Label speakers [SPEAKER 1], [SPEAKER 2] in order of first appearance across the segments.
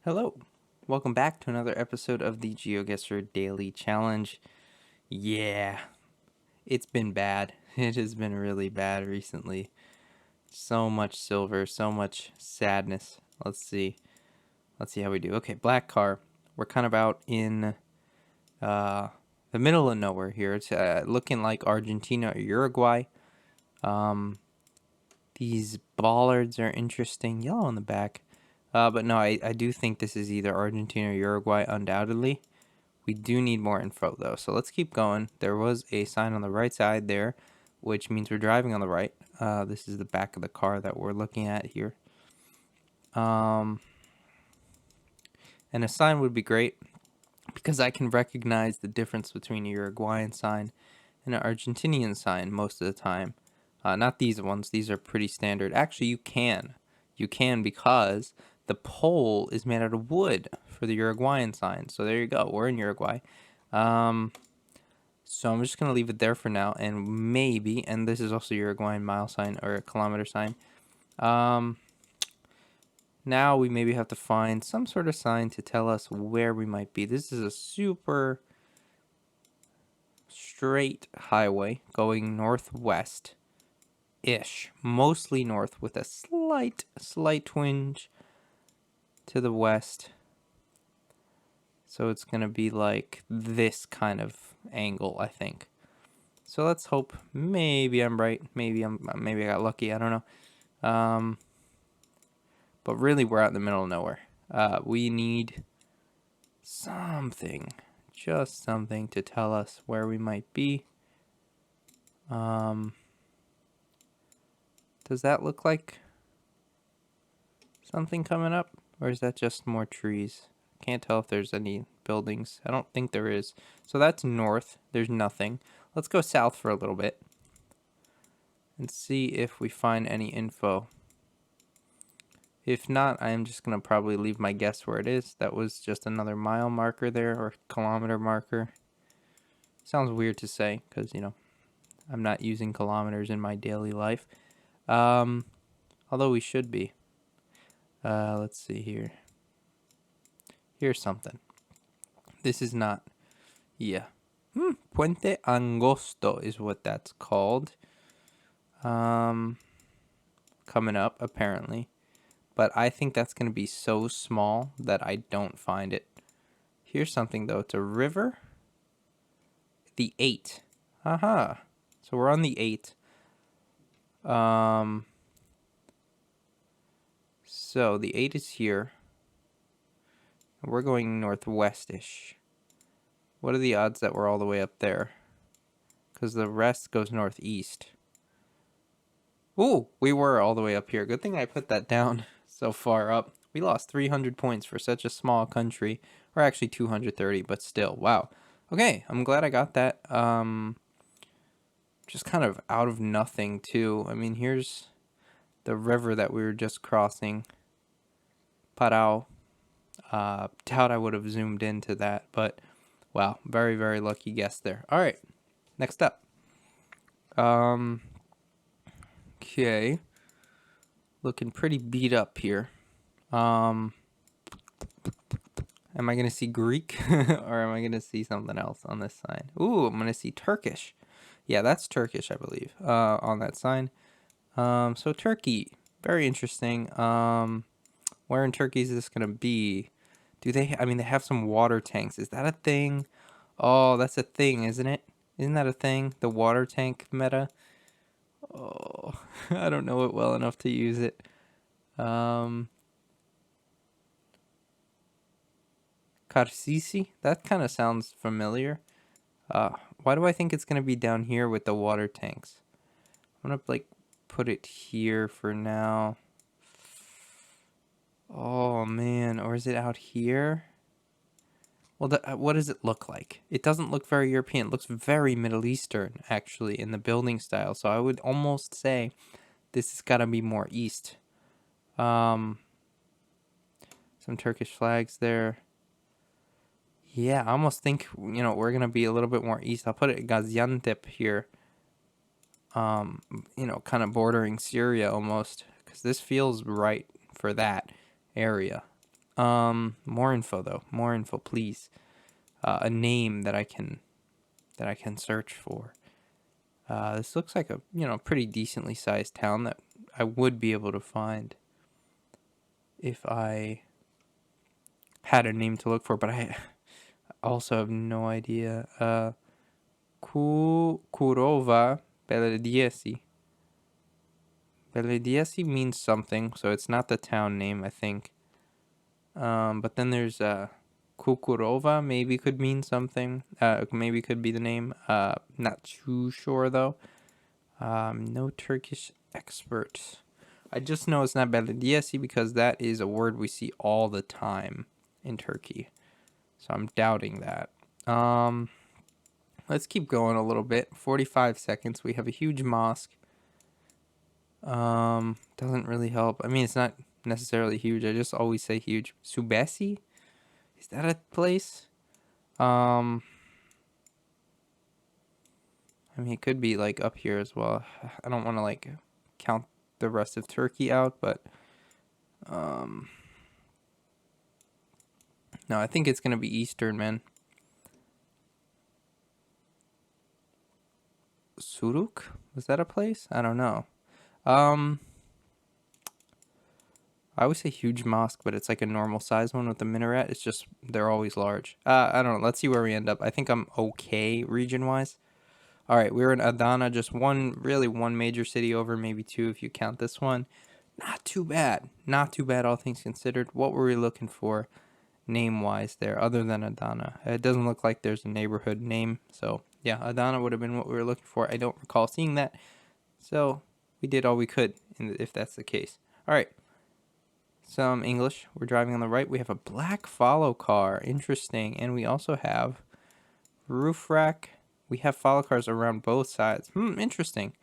[SPEAKER 1] Hello, welcome back to another episode of the Geoguessr Daily Challenge. Yeah, it's been bad. It has been really bad recently. So much silver, so much sadness. Let's see. Let's see how we do. Okay, black car. We're kind of out in uh, the middle of nowhere here. It's looking like Argentina or Uruguay. Um, these bollards are interesting. Yellow on the back. But no, I do think this is either Argentina or Uruguay, undoubtedly. We do need more info, though, so let's keep going. There was a sign on the right side there, which means we're driving on the right. This is the back of the car that we're looking at here. And a sign would be great because I can recognize the difference between a Uruguayan sign and an Argentinian sign most of the time. Not these ones. These are pretty standard. Actually, you can. You can because the pole is made out of wood for the Uruguayan sign. So there you go. We're in Uruguay. So I'm just going to leave it there for now. And maybe, and this is also Uruguayan mile sign or a kilometer sign. Now we maybe have to find some sort of sign to tell us where we might be. This is a super straight highway going northwest-ish. Mostly north with a slight twinge to the west. So it's going to be like this kind of angle, I think. So let's hope maybe I'm right. Maybe I got lucky. I don't know. But really, we're out in the middle of nowhere. We need something, just something to tell us where we might be. Does that look like something coming up, or is that just more trees? Can't tell if there's any buildings. I don't think there is. So that's north. There's nothing. Let's go south for a little bit and see if we find any info. If not, I am just going to probably leave my guess where it is. That was just another mile marker there, or kilometer marker. Sounds weird to say because, I'm not using kilometers in my daily life. Although we should be. Let's see here. Here's something. This is not... Yeah. Puente Angosto is what that's called. Coming up, apparently. But I think that's going to be so small that I don't find it. Here's something, though. It's a river. The 8. Aha. So we're on the 8. So the 8 is here. We're going northwest-ish. What are the odds that we're all the way up there? Because the rest goes northeast. Ooh, we were all the way up here. Good thing I put that down so far up. We lost 300 points for such a small country. Or actually 230, but still. Wow. Okay, I'm glad I got that. Just kind of out of nothing, too. I mean, here's the river that we were just crossing. Parao. Doubt I would have zoomed into that, but wow, very, very lucky guess there. All right, next up. Okay. Looking pretty beat up here. Am I going to see Greek or am I going to see something else on this sign? Ooh, I'm going to see Turkish. Yeah, that's Turkish, I believe, on that sign. So Turkey, very interesting. Where in Turkey is this going to be? They have some water tanks. Is that a thing? Oh, that's a thing, isn't it? Isn't that a thing? The water tank meta? Oh, I don't know it well enough to use it. Karsisi? That kind of sounds familiar. Why do I think it's going to be down here with the water tanks? I'm going to, put it here for now. Oh, man. Or is it out here? Well, what does it look like? It doesn't look very European. It looks very Middle Eastern, actually, in the building style. So I would almost say this has got to be more east. Some Turkish flags there. Yeah, I almost think, we're going to be a little bit more east. I'll put it Gaziantep here. Kind of bordering Syria almost. Because this feels right for that area. More info though. More info, please. A name that I can search for. This looks like a pretty decently sized town that I would be able to find if I had a name to look for, but I also have no idea. Kurova Belediyesi. Belediyesi means something, so it's not the town name, I think. But then there's Kukurova, maybe could mean something. Maybe could be the name. Not too sure though. No Turkish expert. I just know it's not belediyesi because that is a word we see all the time in Turkey. So I'm doubting that. Let's keep going a little bit. 45 seconds. We have a huge mosque. Doesn't really help. I mean, it's not necessarily huge. I just always say huge. Subesi? Is that a place? I mean, it could be like up here as well. I don't want to like count the rest of Turkey out, but no, I think it's gonna be Eastern, man. Suruk? Was that a place? I don't know. I always say huge mosque, but it's like a normal size one with a minaret. It's just they're always large. I don't know. Let's see where we end up. I think I'm okay region wise. All right, we're in Adana, just one major city over, maybe two if you count this one. Not too bad. Not too bad, all things considered. What were we looking for name-wise there, other than Adana? It doesn't look like there's a neighborhood name. So, yeah, Adana would have been what we were looking for. I don't recall seeing that. So, we did all we could, if that's the case. All right. Some English. We're driving on the right. We have a black follow car. Interesting. And we also have roof rack. We have follow cars around both sides. Interesting.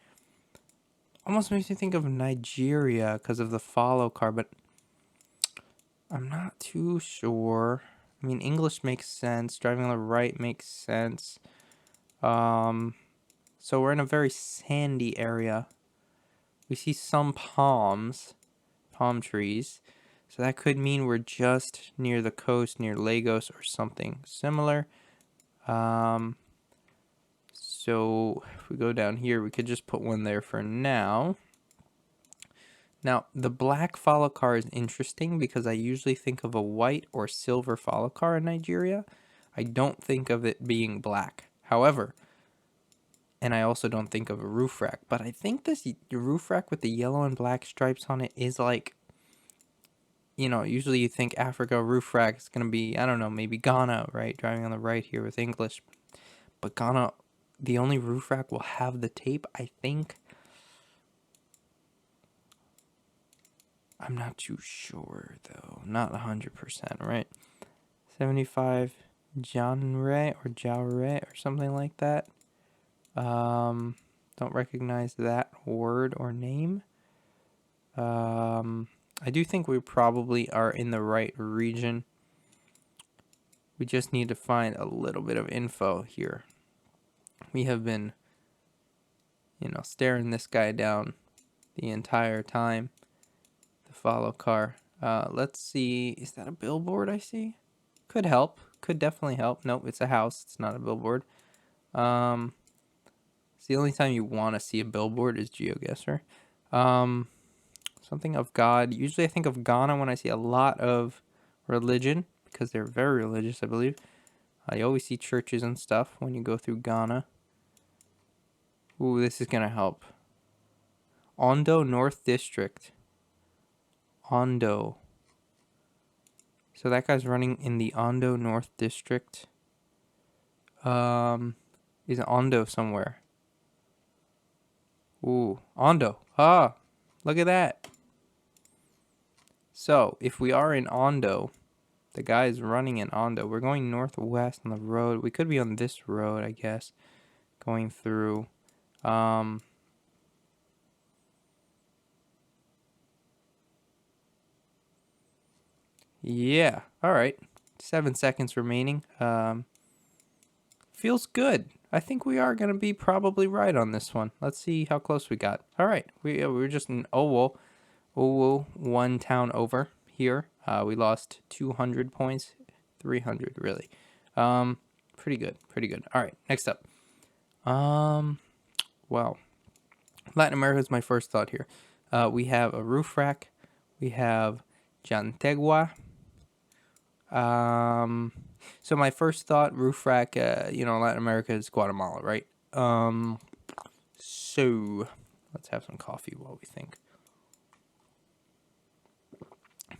[SPEAKER 1] Almost makes me think of Nigeria because of the follow car, but I'm not too sure. I mean, English makes sense. Driving on the right makes sense. So we're in a very sandy area. We see some palm trees. So that could mean we're just near the coast, near Lagos or something similar. So if we go down here, we could just put one there for now. Now, the black follow car is interesting because I usually think of a white or silver follow car in Nigeria. I don't think of it being black. However, and I also don't think of a roof rack, but I think this roof rack with the yellow and black stripes on it is like, usually you think Africa roof rack is going to be, I don't know, maybe Ghana, right? Driving on the right here with English. But Ghana, the only roof rack will have the tape, I think. I'm not too sure, though. Not 100%, right? 75 genre or Jaure or something like that. Don't recognize that word or name. I do think we probably are in the right region. We just need to find a little bit of info here. We have been, staring this guy down the entire time. The follow car. Let's see. Is that a billboard I see? Could help. Could definitely help. Nope, it's a house. It's not a billboard. It's the only time you want to see a billboard is Geoguessr. Something of God. Usually I think of Ghana when I see a lot of religion because they're very religious, I believe. I always see churches and stuff when you go through Ghana. Ooh, this is going to help. Ondo North District. Ondo. So that guy's running in the Ondo North District. Is Ondo somewhere? Ooh, Ondo. Ah, look at that. So, if we are in Ondo, the guy is running in Ondo. We're going northwest on the road. We could be on this road, I guess, going through. Yeah, all right. 7 seconds remaining. Feels good. I think we are going to be probably right on this one. Let's see how close we got. All right, we were just in Owo, one town over here. We lost 200 points, 300 really. Pretty good, pretty good. All right, next up. Well, Latin America is my first thought here. We have a roof rack. We have Jantegua. So my first thought, roof rack, Latin America is Guatemala, right? So let's have some coffee while we think.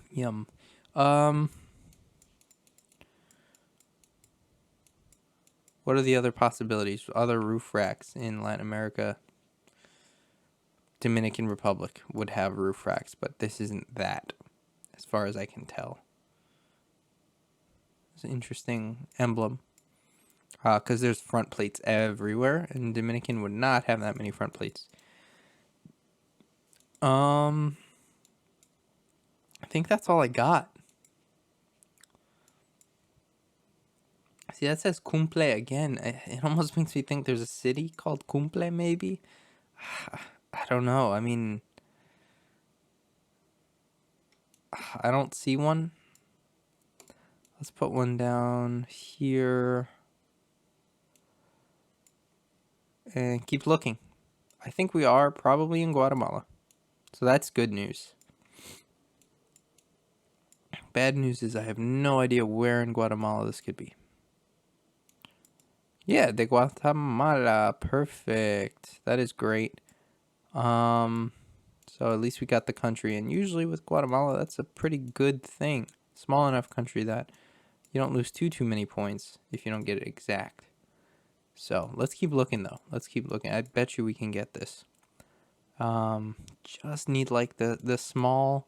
[SPEAKER 1] Yum. What are the other possibilities? Other roof racks in Latin America? Dominican Republic would have roof racks, but this isn't that, as far as I can tell. It's an interesting emblem. Because there's front plates everywhere, and Dominican would not have that many front plates. I think that's all I got. See, that says Cumple again. It almost makes me think there's a city called Cumple, maybe? I don't know. I mean, I don't see one. Let's put one down here. And keep looking. I think we are probably in Guatemala. So that's good news. Bad news is I have no idea where in Guatemala this could be. Yeah, de Guatemala. Perfect. That is great. So at least we got the country. And usually with Guatemala, that's a pretty good thing. Small enough country that you don't lose too many points if you don't get it exact. So let's keep looking though. Let's keep looking. I bet you we can get this. Just need like the small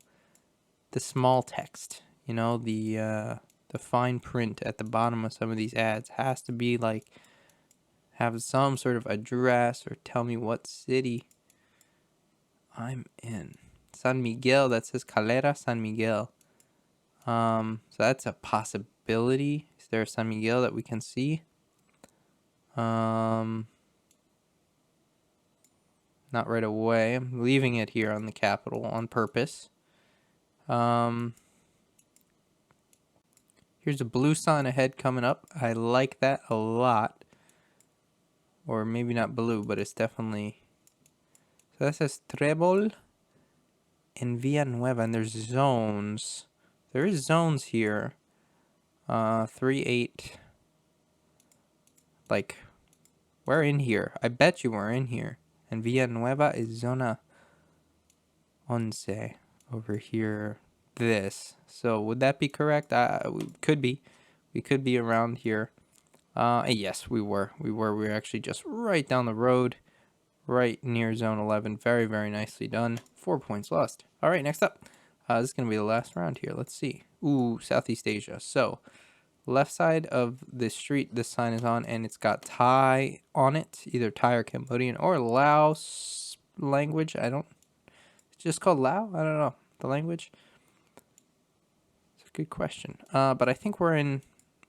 [SPEAKER 1] text. The fine print at the bottom of some of these ads has to be like have some sort of address or tell me what city I'm in. San Miguel, that says Calera San Miguel. So that's a possibility. Is there a San Miguel that we can see? Not right away. I'm leaving it here on the capital on purpose. Here's a blue sign ahead coming up. I like that a lot. Or maybe not blue, but it's definitely... So that says Trebol and Villanueva, and there's zones. There is zones here. 3, 8. Like, we're in here. I bet you we're in here. And Villanueva is Zona 11 over here. This. So would that be correct? We could be. We could be around here. Yes, we were. We were actually just right down the road. Right near zone 11. Very, very nicely done. 4 points lost. All right, next up. This is going to be the last round here. Let's see. Ooh, Southeast Asia. So, left side of the street this sign is on, and it's got Thai on it. Either Thai or Cambodian or Laos language. It's just called Lao? I don't know. The language? It's a good question. But I think we're in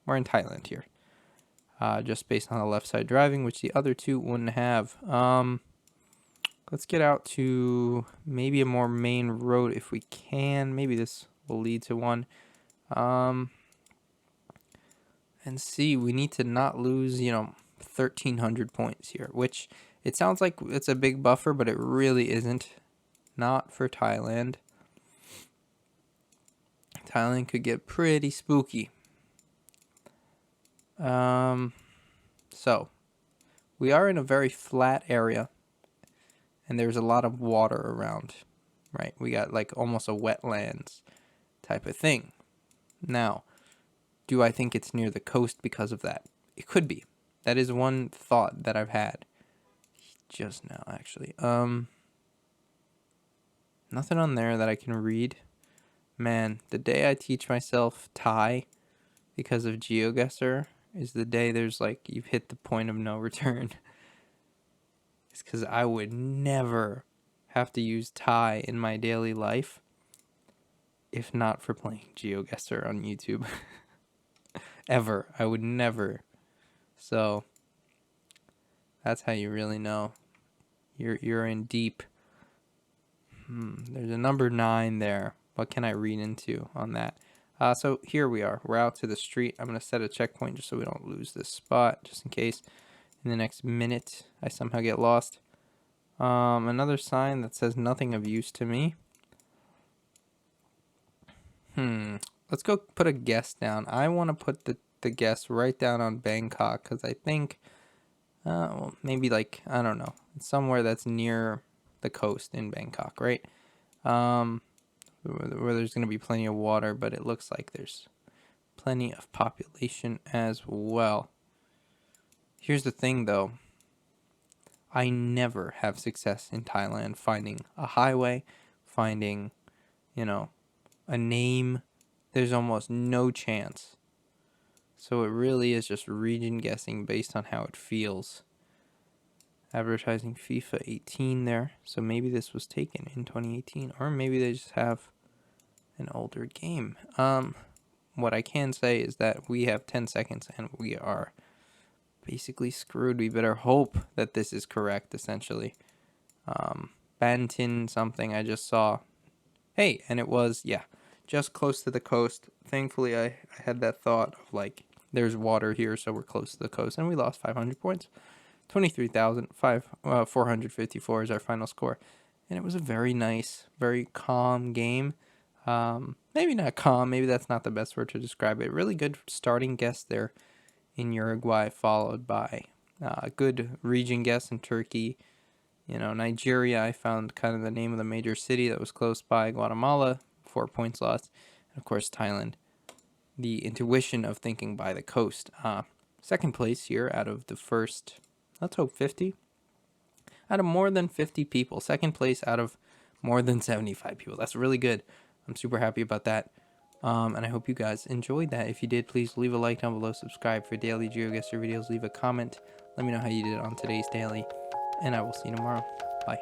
[SPEAKER 1] Thailand here. Just based on the left side driving, which the other two wouldn't have. Let's get out to maybe a more main road if we can. Maybe this will lead to one. And see, we need to not lose, 1,300 points here, which it sounds like it's a big buffer, but it really isn't. Not for Thailand. Thailand could get pretty spooky. So we are in a very flat area. And there's a lot of water around, right? We got like almost a wetlands type of thing. Now, do I think it's near the coast because of that? It could be. That is one thought that I've had just now, actually. Nothing on there that I can read. Man, the day I teach myself Thai because of Geoguessr is the day there's like, you've hit the point of no return. Because I would never have to use Thai in my daily life if not for playing Geoguessr on YouTube. Ever. I would never. So that's how you really know you're in deep. There's a number 9 there. what can I read into on that? So here we are. We're out to the street. I'm going to set a checkpoint just so we don't lose this spot, just in case in the next minute I somehow get lost. Another sign that says nothing of use to me. Let's go put a guess down. I want to put the guess right down on Bangkok because I think, well, maybe like, I don't know, somewhere that's near the coast in Bangkok, right? Where there's going to be plenty of water, but it looks like there's plenty of population as well. Here's the thing though. I never have success in Thailand finding a highway, finding, a name. There's almost no chance. So it really is just region guessing based on how it feels. Advertising FIFA 18 there. So maybe this was taken in 2018, or maybe they just have an older game. What I can say is that we have 10 seconds and we are basically screwed. We better hope that this is correct, essentially. Bantin something I just saw. Hey, and it was, yeah, just close to the coast. Thankfully, I had that thought of like, there's water here, so we're close to the coast, and we lost 500 points. 23,454 is our final score. And it was a very nice, very calm game. Maybe not calm, maybe that's not the best word to describe it. Really good starting guess there in Uruguay, followed by a good region guess in Turkey. Nigeria, I found kind of the name of the major city that was close by. Guatemala, 4 points lost. And of course, Thailand, the intuition of thinking by the coast. Second place here out of the first, let's hope 50. Out of more than 50 people. Second place out of more than 75 people. That's really good. I'm super happy about that. And I hope you guys enjoyed that. If you did, please leave a like down below, subscribe for daily Geoguessr videos, leave a comment. Let me know how you did on today's daily, and I will see you tomorrow. Bye.